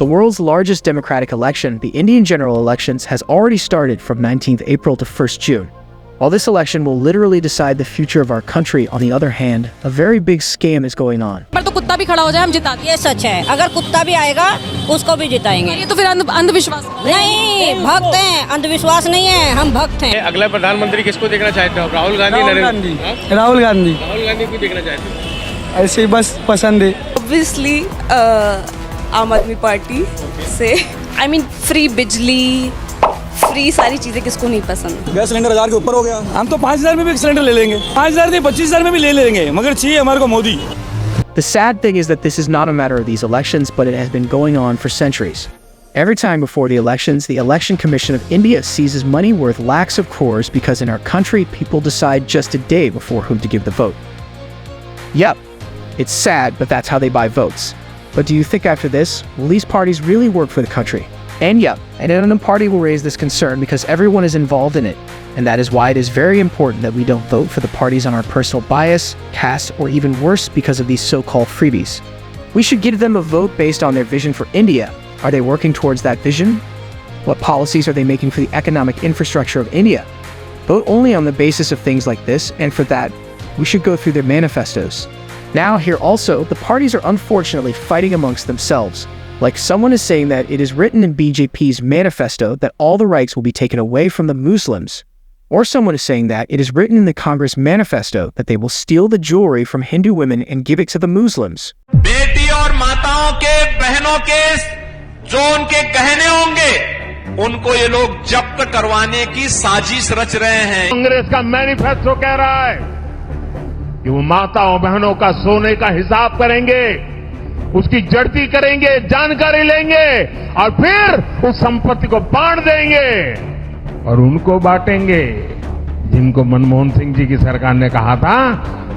The world's largest democratic election, the Indian general elections, has already started from 19th April to 1st June. While this election will literally decide the future of our country, on the other hand, a very big scam is going on. पर तो कुत्ता भी खड़ा हो जाए हम जिता देंगे। ये सच है, अगर कुत्ता भी आएगा उसको भी जिताएंगे। ये तो फिर अंधविश्वास नहीं, भक्त हैं, अंधविश्वास नहीं है, हम भक्त हैं। अगला प्रधानमंत्री किसको देखना चाहते हो? राहुल गांधी? राहुल गांधी राहुल गांधी को देखना चाहते हो? ऐसे ही बस पसंद है। ऑब्वियसली आम आदमी पार्टी से आई मीन फ्री बिजली, फ्री सारी चीजें किसको नहीं पसंद। गैस सिलेंडर 1000 के ऊपर हो गया। हम तो 5000 में भी सिलेंडर ले लेंगे, 5000 नहीं 25000 में भी ले लेंगे, मगर चाहिए हमारे को Modi. The sad thing is that this is not a matter of these elections, but it has been going on for centuries. Every time before the elections, the Election Commission of India seizes money worth lakhs of crores because in our country, people decide just a day before whom to give the vote. Yep, it's sad, but that's how they buy votes. But do you think after this, will these parties really work for the country? And yep, an party will raise this concern because everyone is involved in it. And that is why it is very important that we don't vote for the parties on our personal bias, caste, or even worse because of these so-called freebies. We should give them a vote based on their vision for India. Are they working towards that vision? What policies are they making for the economic infrastructure of India? Vote only on the basis of things like this, and for that, we should go through their manifestos. Now here also, the parties are unfortunately fighting amongst themselves. Like someone is saying that it is written in BJP's manifesto that all the rights will be taken away from the Muslims. Or someone is saying that it is written in the Congress manifesto that they will steal the jewelry from Hindu women and give it to the Muslims. बेटी और माताओं के, बहनों के जो उनके गहने होंगे, उनको ये लोग जब्त करवाने की साजिश रच रहे हैं। कांग्रेस का मैनिफेस्टो कह रहा है कि वो माताओं बहनों का सोने का हिसाब करेंगे, उसकी जड़ती करेंगे, जानकारी लेंगे और फिर उस संपत्ति को बांट देंगे और उनको बांटेंगे जिनको मनमोहन सिंह जी की सरकार ने कहा था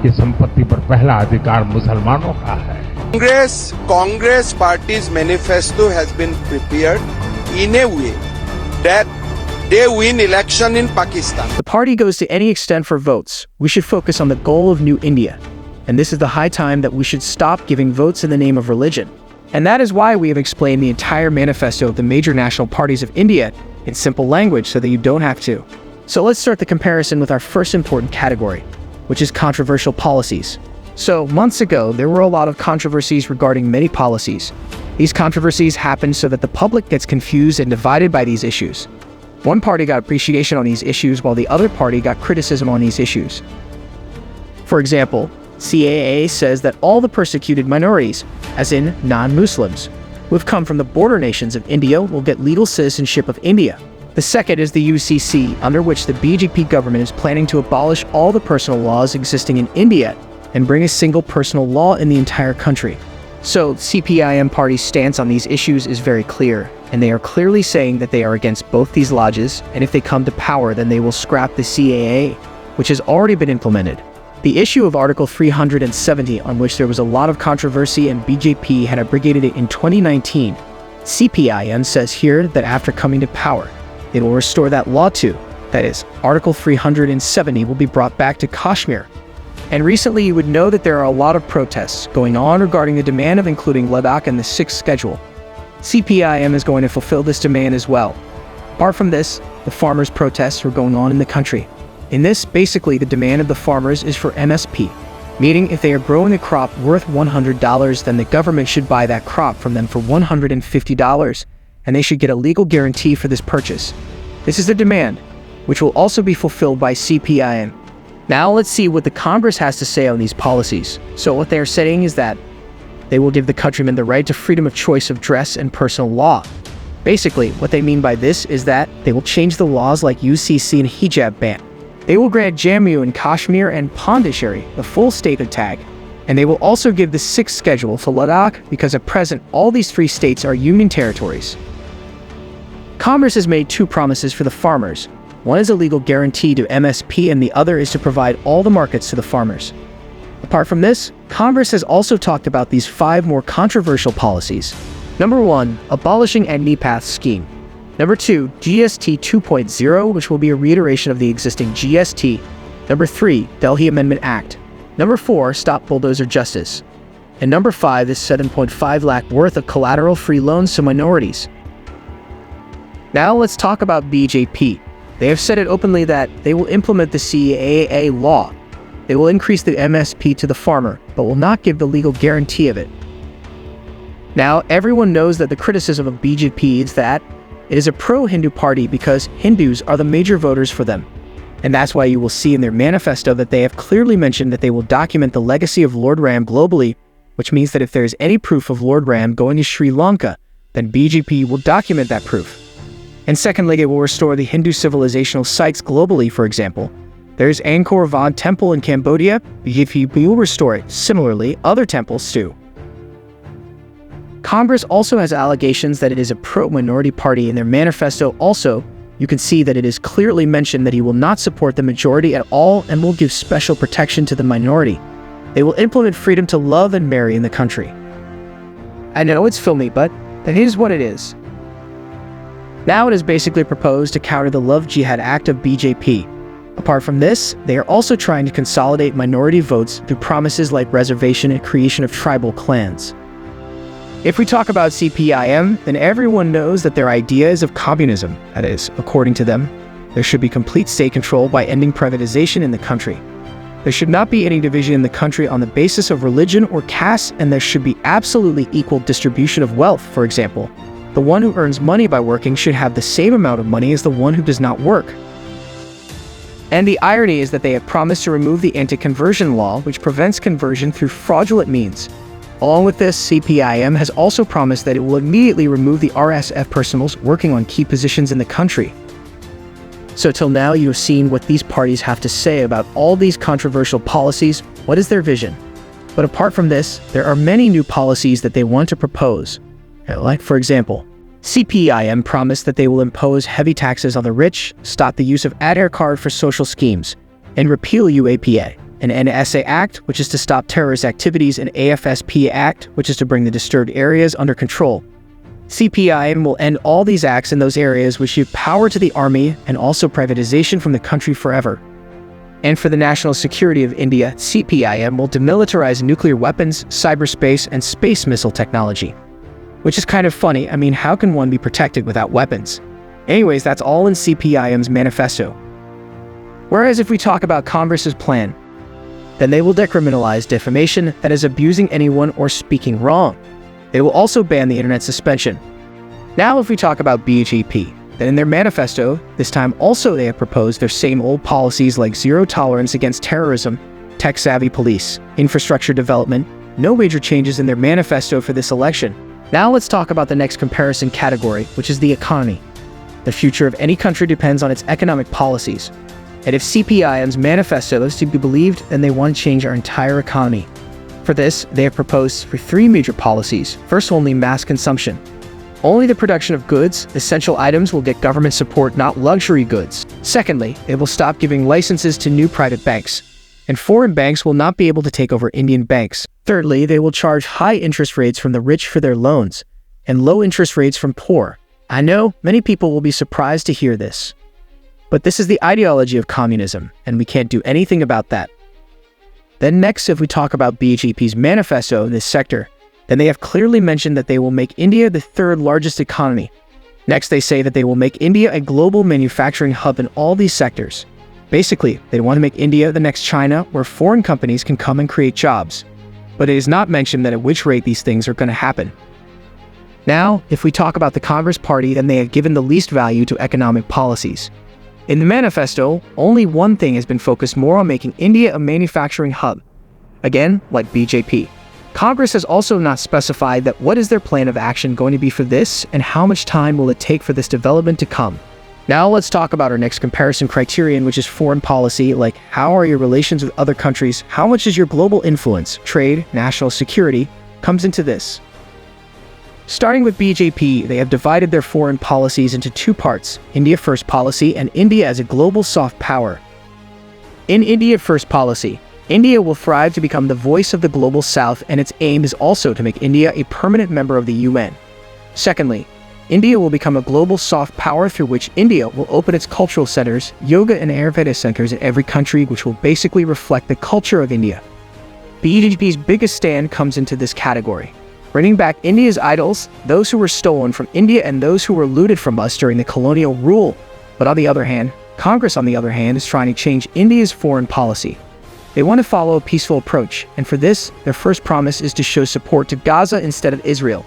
कि संपत्ति पर पहला अधिकार मुसलमानों का है। Congress party's manifesto has been prepared in a way that they win election in Pakistan. The party goes to any extent for votes. We should focus on the goal of new India. And this is the high time that we should stop giving votes in the name of religion. And that is why we have explained the entire manifesto of the major national parties of India in simple language so that you don't have to. So let's start the comparison with our first important category, which is controversial policies. So months ago, there were a lot of controversies regarding many policies. These controversies happened so that the public gets confused and divided by these issues. One party got appreciation on these issues while the other party got criticism on these issues. For example, CAA says that all the persecuted minorities, as in non-Muslims, who have come from the border nations of India will get legal citizenship of India. The second is the UCC, under which the BJP government is planning to abolish all the personal laws existing in India and bring a single personal law in the entire country. So, CPIM party's stance on these issues is very clear, and they are clearly saying that they are against both these lodges, and if they come to power, then they will scrap the CAA, which has already been implemented. The issue of Article 370, on which there was a lot of controversy and BJP had abrogated it in 2019, CPIM says here that after coming to power, it will restore that law too. That is, Article 370 will be brought back to Kashmir. And recently you would know that there are a lot of protests going on regarding the demand of including Ladakh in the 6th schedule. CPIM is going to fulfill this demand as well. Apart from this, the farmers' protests are going on in the country. In this, basically the demand of the farmers is for MSP, meaning if they are growing a crop worth $100, then the government should buy that crop from them for $150, and they should get a legal guarantee for this purchase. This is the demand, which will also be fulfilled by CPIM. Now let's see what the Congress has to say on these policies. So what they are saying is that they will give the countrymen the right to freedom of choice of dress and personal law. Basically, what they mean by this is that they will change the laws like UCC and hijab ban. They will grant Jammu and Kashmir and Pondicherry the full statehood tag. And they will also give the 6th schedule to Ladakh because at present all these 3 states are union territories. Congress has made 2 promises for the farmers. One is a legal guarantee to MSP and the other is to provide all the markets to the farmers. Apart from this, Congress has also talked about these 5 more controversial policies. Number 1, abolishing Agnipath scheme. Number 2, GST 2.0, which will be a reiteration of the existing GST. Number 3, Delhi Amendment Act. Number 4, stop bulldozer justice. And number 5 is 7.5 lakh worth of collateral-free loans to minorities. Now let's talk about BJP. They have said it openly that they will implement the CAA law. They will increase the MSP to the farmer, but will not give the legal guarantee of it. Now, everyone knows that the criticism of BJP is that it is a pro-Hindu party because Hindus are the major voters for them. And that's why you will see in their manifesto that they have clearly mentioned that they will document the legacy of Lord Ram globally, which means that if there is any proof of Lord Ram going to Sri Lanka, then BJP will document that proof. And secondly, it will restore the Hindu civilizational sites globally. For example, there's Angkor Wat Temple in Cambodia. BJP will restore it. Similarly, other temples too. Congress also has allegations that it is a pro-minority party in their manifesto. Also, you can see that it is clearly mentioned that he will not support the majority at all and will give special protection to the minority. They will implement freedom to love and marry in the country. I know it's filmy, but that is what it is. Now it is basically proposed to counter the Love Jihad Act of BJP. Apart from this, they are also trying to consolidate minority votes through promises like reservation and creation of tribal clans. If we talk about CPIM, then everyone knows that their idea is of communism. That is, according to them, there should be complete state control by ending privatization in the country. There should not be any division in the country on the basis of religion or caste, and there should be absolutely equal distribution of wealth. For example, the one who earns money by working should have the same amount of money as the one who does not work. And the irony is that they have promised to remove the anti-conversion law, which prevents conversion through fraudulent means. Along with this, CPIM has also promised that it will immediately remove the RSF personnel working on key positions in the country. So till now, you have seen what these parties have to say about all these controversial policies. What is their vision? But apart from this, there are many new policies that they want to propose. Like, for example, CPIM promised that they will impose heavy taxes on the rich, stop the use of Aadhaar card for social schemes, and repeal UAPA, an NSA Act, which is to stop terrorist activities, and AFSP Act, which is to bring the disturbed areas under control. CPIM will end all these acts in those areas which give power to the army and also privatization from the country forever. And for the national security of India, CPIM will demilitarize nuclear weapons, cyberspace, and space missile technology. Which is kind of funny. I mean, how can one be protected without weapons? Anyways, that's all in CPIM's manifesto. Whereas if we talk about Congress's plan, then they will decriminalize defamation, that is abusing anyone or speaking wrong. They will also ban the internet suspension. Now if we talk about BJP, then in their manifesto, this time also they have proposed their same old policies like zero tolerance against terrorism, tech-savvy police, infrastructure development, no major changes in their manifesto for this election. Now let's talk about the next comparison category, which is the economy. The future of any country depends on its economic policies. And if CPIM's manifesto is to be believed, then they want to change our entire economy. For this, they have proposed for 3 major policies. First, only mass consumption. Only the production of goods, essential items, will get government support, not luxury goods. Secondly, they will stop giving licenses to new private banks, and foreign banks will not be able to take over Indian banks. Thirdly, they will charge high interest rates from the rich for their loans, and low interest rates from poor. I know many people will be surprised to hear this, but this is the ideology of communism, and we can't do anything about that. Then next, if we talk about BJP's manifesto in this sector, then they have clearly mentioned that they will make India the 3rd largest economy. Next, they say that they will make India a global manufacturing hub in all these sectors. Basically, they want to make India the next China, where foreign companies can come and create jobs. But it is not mentioned that at which rate these things are going to happen. Now, if we talk about the Congress Party, then they have given the least value to economic policies. In the manifesto, only one thing has been focused more on making India a manufacturing hub. Again, like BJP. Congress has also not specified that what is their plan of action going to be for this, and how much time will it take for this development to come. Now let's talk about our next comparison criterion, which is foreign policy, like how are your relations with other countries, how much is your global influence, trade, national security, comes into this. Starting with BJP, they have divided their foreign policies into 2 parts, India First policy and India as a global soft power. In India First policy, India will thrive to become the voice of the global south, and its aim is also to make India a permanent member of the UN. Secondly, India will become a global soft power through which India will open its cultural centers, yoga and Ayurveda centers in every country, which will basically reflect the culture of India. BJP's biggest stand comes into this category, bringing back India's idols, those who were stolen from India and those who were looted from us during the colonial rule. But on the other hand, Congress, on the other hand, is trying to change India's foreign policy. They want to follow a peaceful approach, and for this, their first promise is to show support to Gaza instead of Israel.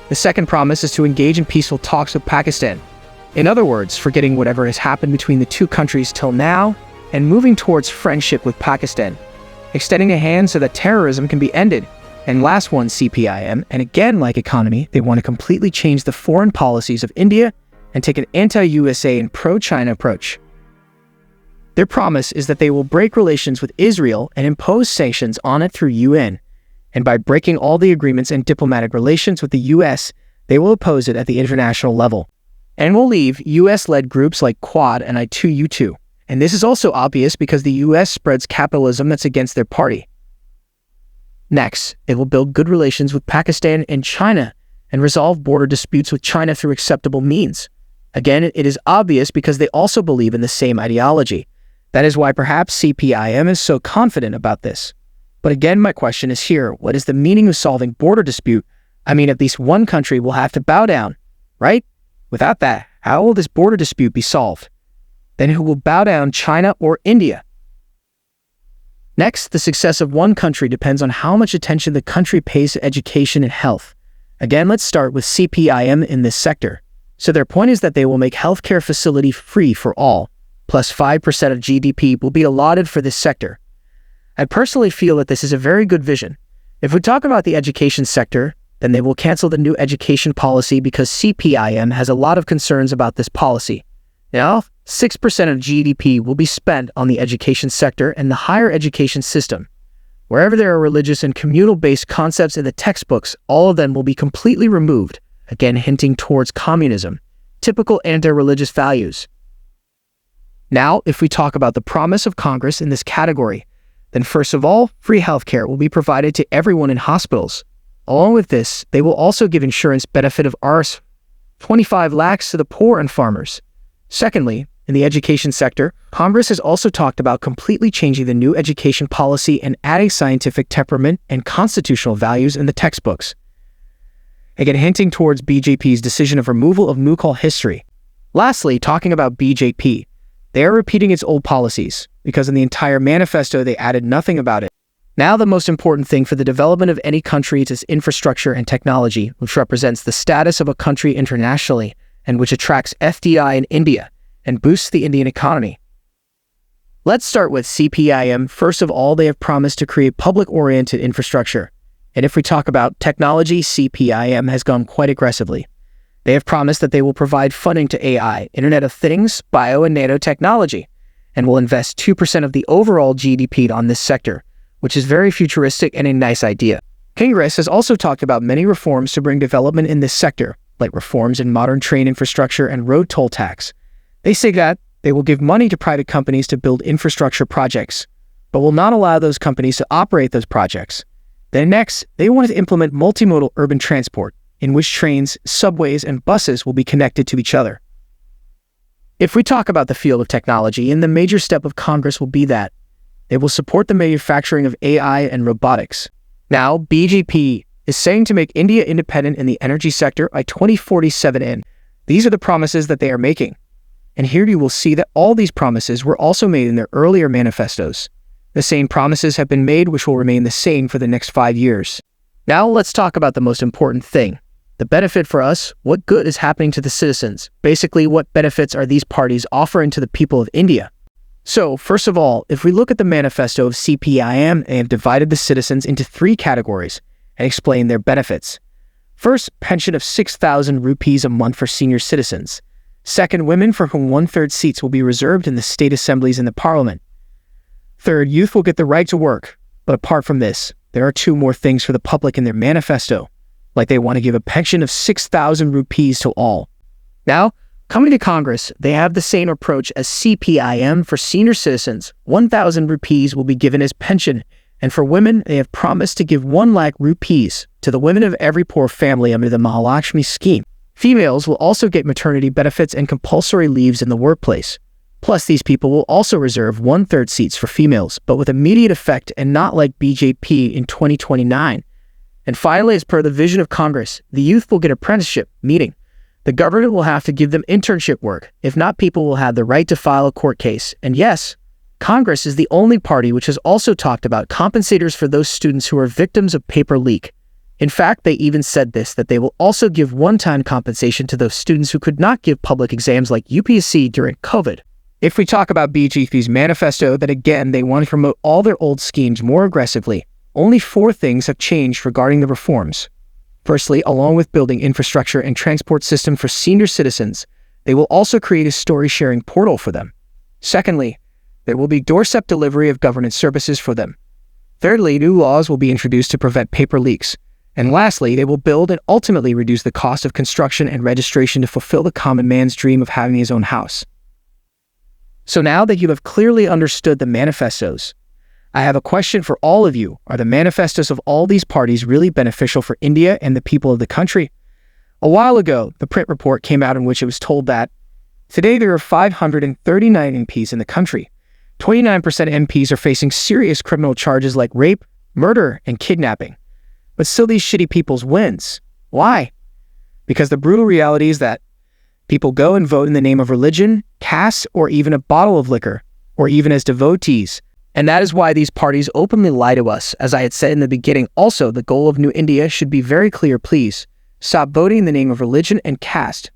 The second promise is to engage in peaceful talks with Pakistan. In other words, forgetting whatever has happened between the two countries till now, and moving towards friendship with Pakistan, extending a hand so that terrorism can be ended. And last one, CPIM, and again like economy, they want to completely change the foreign policies of India and take an anti-USA and pro-China approach. Their promise is that they will break relations with Israel and impose sanctions on it through UN. And by breaking all the agreements and diplomatic relations with the US, they will oppose it at the international level. And will leave US-led groups like Quad and I2U2. And this is also obvious because the US spreads capitalism that's against their party. Next, it will build good relations with Pakistan and China and resolve border disputes with China through acceptable means. Again, it is obvious because they also believe in the same ideology. That is why perhaps CPIM is so confident about this. But again, my question is here, what is the meaning of solving border dispute? I mean, at least one country will have to bow down, right? Without that, how will this border dispute be solved? Then who will bow down, China or India? Next, the success of one country depends on how much attention the country pays to education and health. Again, let's start with CPIM in this sector. So their point is that they will make healthcare facility free for all, plus 5% of GDP will be allotted for this sector. I personally feel that this is a very good vision. If we talk about the education sector, then they will cancel the new education policy because CPIM has a lot of concerns about this policy. Now, 6% of GDP will be spent on the education sector and the higher education system. Wherever there are religious and communal-based concepts in the textbooks, all of them will be completely removed, again hinting towards communism, typical anti-religious values. Now, if we talk about the promise of Congress in this category, then first of all, free healthcare will be provided to everyone in hospitals. Along with this, they will also give insurance benefit of Rs. 25 lakhs to the poor and farmers. Secondly, in the education sector, Congress has also talked about completely changing the new education policy and adding scientific temperament and constitutional values in the textbooks. Again, hinting towards BJP's decision of removal of Mughal history. Lastly, talking about BJP, they are repeating its old policies, because in the entire manifesto they added nothing about it. Now the most important thing for the development of any country is its infrastructure and technology, which represents the status of a country internationally, and which attracts FDI in India, and boosts the Indian economy. Let's start with CPIM. First of all, they have promised to create public-oriented infrastructure. And if we talk about technology, CPIM has gone quite aggressively. They have promised that they will provide funding to AI, Internet of Things, bio and nanotechnology, and will invest 2% of the overall GDP on this sector, which is very futuristic and a nice idea. Congress has also talked about many reforms to bring development in this sector, like reforms in modern train infrastructure and road toll tax. They say that they will give money to private companies to build infrastructure projects, but will not allow those companies to operate those projects. Then next, they want to implement multimodal urban transport, in which trains, subways, and buses will be connected to each other. If we talk about the field of technology, and the major step of Congress will be that they will support the manufacturing of AI and robotics. Now, BJP is saying to make India independent in the energy sector by 2047 in. These are the promises that they are making. And here you will see that all these promises were also made in their earlier manifestos. The same promises have been made which will remain the same for the next 5 years. Now let's talk about the most important thing. The benefit for us, what good is happening to the citizens? Basically, what benefits are these parties offering to the people of India? So, first of all, if we look at the manifesto of CPIM, they have divided the citizens into 3 categories and explained their benefits. First, pension of 6,000 rupees a month for senior citizens. Second, women for whom 1/3 seats will be reserved in the state assemblies and the parliament. Third, youth will get the right to work. But apart from this, there are 2 more things for the public in their manifesto. Like they want to give a pension of 6,000 rupees to all. Now, coming to Congress, they have the same approach as CPIM for senior citizens. 1,000 rupees will be given as pension, and for women, they have promised to give 1 lakh rupees to the women of every poor family under the Mahalakshmi scheme. Females will also get maternity benefits and compulsory leaves in the workplace, Plus, these people will also reserve 1/3 seats for females, but with immediate effect and not like BJP in 2029. And finally, as per the vision of Congress, the youth will get apprenticeship, meaning the government will have to give them internship work. If not, people will have the right to file a court case. And yes, Congress is the only party which has also talked about compensators for those students who are victims of paper leak. In fact, they even said that they will also give one-time compensation to those students who could not give public exams like UPSC during COVID. If we talk about BJP's manifesto, then again, they want to promote all their old schemes more aggressively. Only 4 things have changed regarding the reforms. Firstly, along with building infrastructure and transport system for senior citizens, they will also create a story-sharing portal for them. Secondly, there will be doorstep delivery of government services for them. Thirdly, new laws will be introduced to prevent paper leaks. And lastly, they will build and ultimately reduce the cost of construction and registration to fulfill the common man's dream of having his own house. So now that you have clearly understood the manifestos, I have a question for all of you. Are the manifestos of all these parties really beneficial for India and the people of the country? A while ago, the print report came out in which it was told that today there are 539 MPs in the country. 29% MPs are facing serious criminal charges like rape, murder, and kidnapping. But still these shitty people's wins. Why? Because the brutal reality is that people go and vote in the name of religion, caste, or even a bottle of liquor, or even as devotees. And that is why these parties openly lie to us. As I had said in the beginning, also the goal of New India should be very clear, please. Stop voting in the name of religion and caste.